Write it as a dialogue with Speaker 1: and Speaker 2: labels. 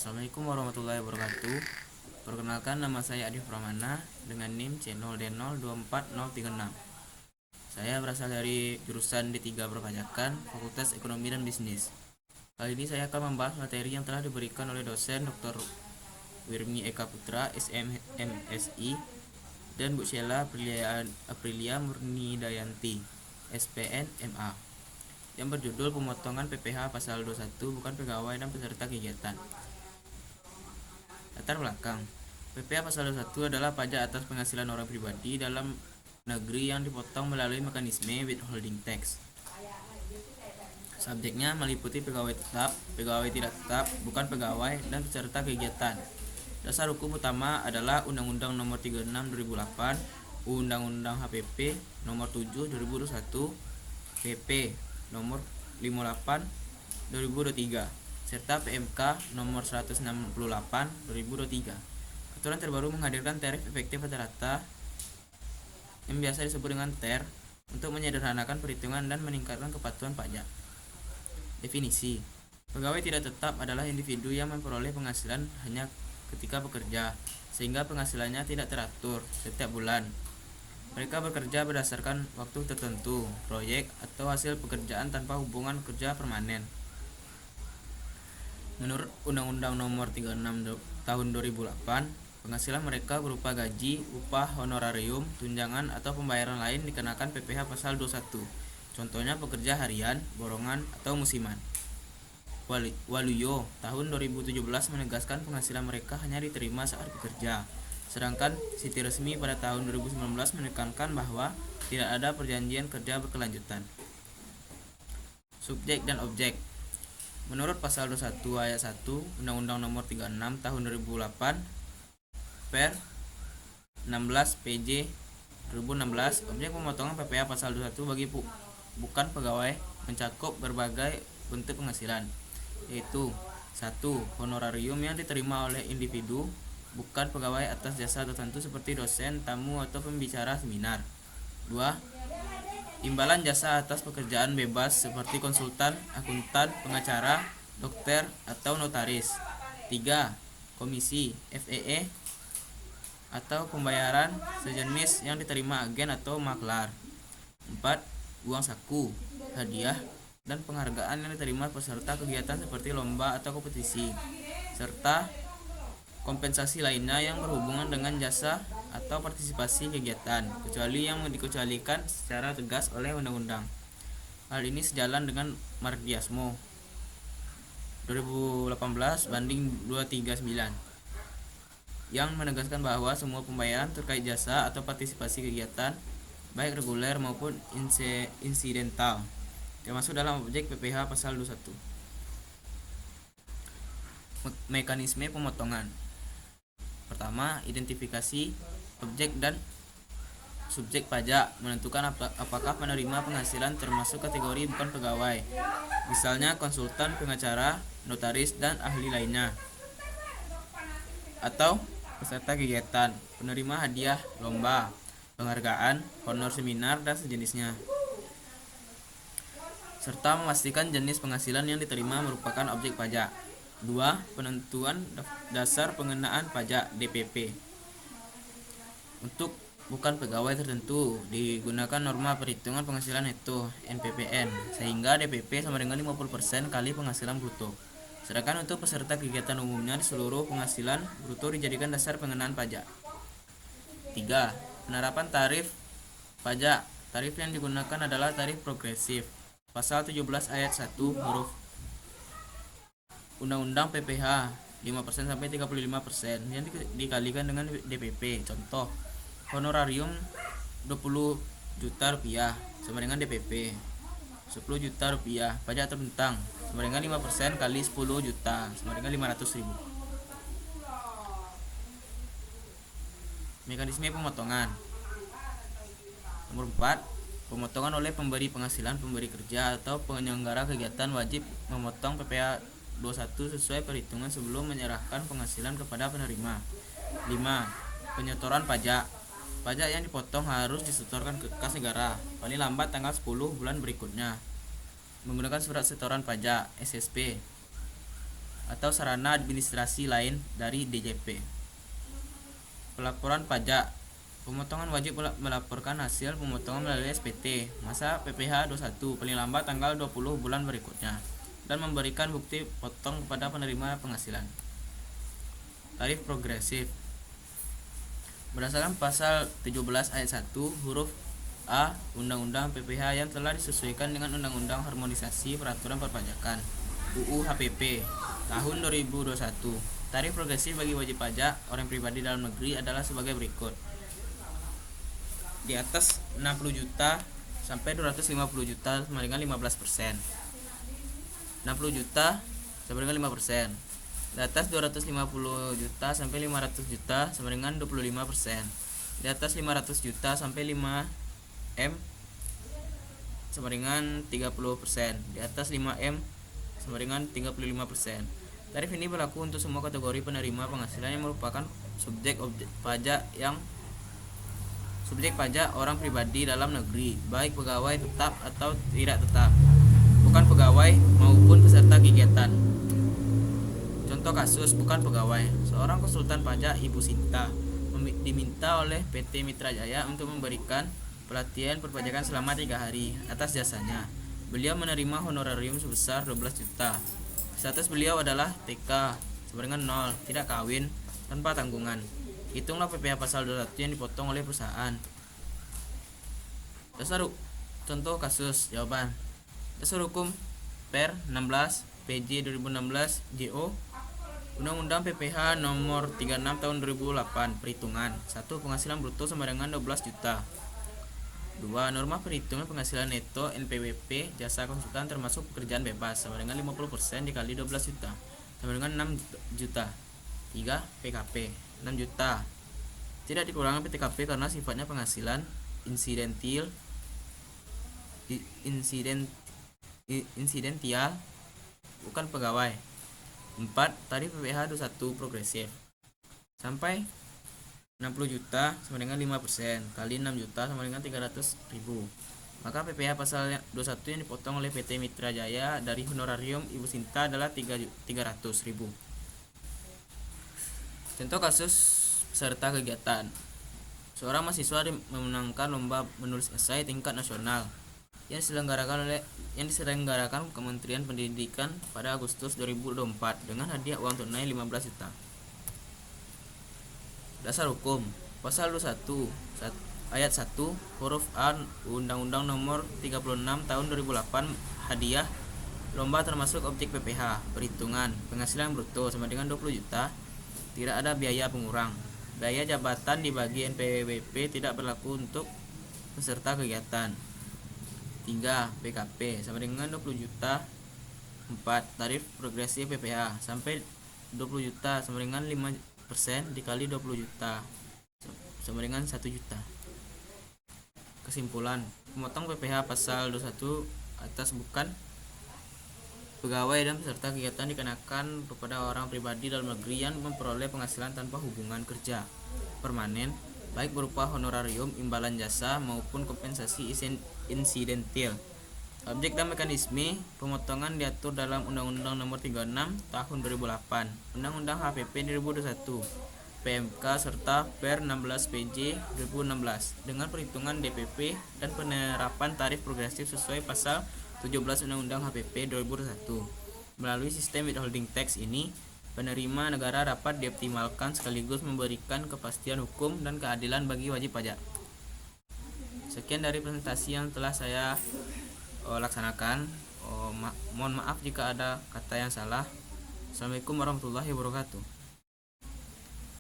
Speaker 1: Assalamualaikum warahmatullahi wabarakatuh. Perkenalkan, nama saya Adif Pramana dengan NIM C0D024036. Saya berasal dari jurusan D3 Perpajakan, Fakultas Ekonomi dan Bisnis. Kali ini saya akan membahas materi yang telah diberikan oleh dosen Dr. Wirmi Eka Putra, SMSI, dan Bu Sheila Aprilia Murnidayanti, SPN MA, yang berjudul pemotongan PPh pasal 21 bukan pegawai dan peserta kegiatan. Latar belakang, PPh pasal 21 adalah pajak atas penghasilan orang pribadi dalam negeri yang dipotong melalui mekanisme withholding tax. Subjeknya meliputi pegawai tetap, pegawai tidak tetap, bukan pegawai, dan peserta kegiatan. Dasar hukum utama adalah Undang-Undang Nomor 36 2008, Undang-Undang HPP Nomor 7 2021, PP Nomor 58 2023, serta PMK Nomor 168 2023. Aturan terbaru menghadirkan tarif efektif rata-rata yang biasa disebut dengan TER untuk menyederhanakan perhitungan dan meningkatkan kepatuhan pajak. Definisi: pegawai tidak tetap adalah individu yang memperoleh penghasilan hanya ketika bekerja, sehingga penghasilannya tidak teratur setiap bulan. Mereka bekerja berdasarkan waktu tertentu, proyek, atau hasil pekerjaan tanpa hubungan kerja permanen. Menurut Undang-Undang Nomor 36 Tahun 2008, penghasilan mereka berupa gaji, upah, honorarium, tunjangan, atau pembayaran lain dikenakan PPh pasal 21. Contohnya pekerja harian, borongan, atau musiman. Waluyo tahun 2017 menegaskan penghasilan mereka hanya diterima saat bekerja. Sedangkan Siti Resmi pada tahun 2019 menekankan bahwa tidak ada perjanjian kerja berkelanjutan. Subjek dan objek. Menurut pasal 21 ayat 1 Undang-Undang Nomor 36 Tahun 2008 Per 16 PJ 2016, objek pemotongan PPh pasal 21 bagi bukan pegawai mencakup berbagai bentuk penghasilan, yaitu 1. Honorarium yang diterima oleh individu bukan pegawai atas jasa tertentu seperti dosen, tamu, atau pembicara seminar. 2. Imbalan jasa atas pekerjaan bebas seperti konsultan, akuntan, pengacara, dokter, atau notaris. 3. Komisi, FEE, atau pembayaran sejenis yang diterima agen atau maklar. 4. Uang saku, hadiah, dan penghargaan yang diterima peserta kegiatan seperti lomba atau kompetisi, serta kompensasi lainnya yang berhubungan dengan jasa atau partisipasi kegiatan, kecuali yang dikecualikan secara tegas oleh undang-undang. Hal ini sejalan dengan Mardiasmo 2018 banding 239 yang menegaskan bahwa semua pembayaran terkait jasa atau partisipasi kegiatan, baik reguler maupun insidental, termasuk dalam objek PPh pasal 21. Mekanisme pemotongan. Pertama, identifikasi objek dan subjek pajak, menentukan apakah penerima penghasilan termasuk kategori bukan pegawai, misalnya konsultan, pengacara, notaris, dan ahli lainnya, atau peserta kegiatan, penerima hadiah, lomba, penghargaan, honor seminar, dan sejenisnya, serta memastikan jenis penghasilan yang diterima merupakan objek pajak. 2. Penentuan dasar pengenaan pajak DPP. Untuk bukan pegawai tertentu digunakan norma perhitungan penghasilan neto NPPN, sehingga DPP sama dengan 50% kali penghasilan bruto. Sedangkan untuk peserta kegiatan umumnya di seluruh penghasilan bruto dijadikan dasar pengenaan pajak. 3. Penerapan tarif pajak. Tarif yang digunakan adalah tarif progresif. Pasal 17 ayat 1 huruf Undang-Undang PPh 5% sampai 35% yang dikalikan dengan DPP. Contoh, honorarium 20 juta rupiah sama dengan DPP 10 juta rupiah. Pajak terbentang sama dengan 5% kali 10 juta sama dengan 500.000. Mekanisme pemotongan. Nomor 4. Pemotongan oleh pemberi penghasilan. Pemberi kerja atau penyelenggara kegiatan wajib memotong PPh 21 sesuai perhitungan sebelum menyerahkan penghasilan kepada penerima. 5. Penyetoran pajak. Pajak yang dipotong harus disetorkan ke kas negara paling lambat tanggal 10 bulan berikutnya menggunakan surat setoran pajak SSP atau sarana administrasi lain dari DJP. Pelaporan pajak. Pemotongan wajib melaporkan hasil pemotongan melalui SPT masa PPh 21 paling lambat tanggal 20 bulan berikutnya dan memberikan bukti potong kepada penerima penghasilan. Tarif progresif. Berdasarkan pasal 17 ayat 1 huruf A Undang-Undang PPh yang telah disesuaikan dengan Undang-Undang Harmonisasi Peraturan Perpajakan UU HPP tahun 2021. Tarif progresif bagi wajib pajak orang pribadi dalam negeri adalah sebagai berikut. Di atas 60 juta sampai 250 juta sama dengan 15%. 60 juta sama dengan 5%. Di atas 250 juta sampai 500 juta sama dengan 25%. Di atas 500 juta sampai 5 M sama dengan 30%. Di atas 5M sama dengan 35%. Tarif ini berlaku untuk semua kategori penerima penghasilan yang merupakan subjek pajak orang pribadi dalam negeri, baik pegawai tetap atau tidak tetap, bukan pegawai maupun peserta kegiatan. Contoh kasus bukan pegawai. Seorang konsultan pajak Ibu Sinta diminta oleh PT Mitra Jaya untuk memberikan pelatihan perpajakan selama 3 hari atas jasanya. Beliau menerima honorarium sebesar 12 juta. Status beliau adalah TK sama dengan 0, tidak kawin, tanpa tanggungan. Hitunglah PPh pasal 21 yang dipotong oleh perusahaan. Contoh kasus jawaban. Dasar hukum Per 16 PJ 2016 JO Undang-Undang PPh nomor 36 tahun 2008. Perhitungan. 1. Penghasilan bruto sama dengan 12 juta. 2. Norma perhitungan penghasilan neto NPWP jasa konsultan termasuk pekerjaan bebas sama dengan 50% dikali 12 juta sama dengan 6 juta. 3. PKP 6 juta. Tidak dikurangkan PTKP karena sifatnya penghasilan insidental bukan pegawai. 4. Tarif PPh 21 progresif sampai 60 juta sama dengan 5% kali 6 juta sama dengan 300.000. Maka PPh pasal 21 yang dipotong oleh PT Mitra Jaya dari honorarium Ibu Sinta adalah 300.000. Contoh kasus peserta kegiatan. Seorang mahasiswa memenangkan lomba menulis esai tingkat nasional yang diselenggarakan Kementerian Pendidikan pada Agustus 2024 dengan hadiah uang tunai 15 juta. Dasar hukum. Pasal 21 ayat 1 huruf A Undang-Undang nomor 36 tahun 2008 hadiah lomba termasuk objek PPh. Perhitungan. Penghasilan bruto sama dengan 20 juta. Tidak ada biaya pengurang. Biaya jabatan dibagi NPWP tidak berlaku untuk peserta kegiatan. 3. PKP sama dengan 20 juta. 4. Tarif progresif PPh sampai 20 juta sama dengan 5% dikali 20 juta sama dengan 1 juta. Kesimpulan. Pemotong PPh pasal 21 atas bukan pegawai dan peserta kegiatan dikenakan kepada orang pribadi dalam negeri yang memperoleh penghasilan tanpa hubungan kerja permanen, baik berupa honorarium, imbalan jasa maupun kompensasi insidental. Objek dan mekanisme pemotongan diatur dalam Undang-Undang Nomor 36 Tahun 2008, Undang-Undang HPP 2021, PMK serta Per 16 PJ 2016 dengan perhitungan DPP dan penerapan tarif progresif sesuai pasal 17 Undang-Undang HPP 2021. Melalui sistem withholding tax ini, penerima negara dapat dioptimalkan sekaligus memberikan kepastian hukum dan keadilan bagi wajib pajak. Sekian dari presentasi yang telah saya laksanakan. Mohon maaf jika ada kata yang salah. Assalamualaikum warahmatullahi wabarakatuh.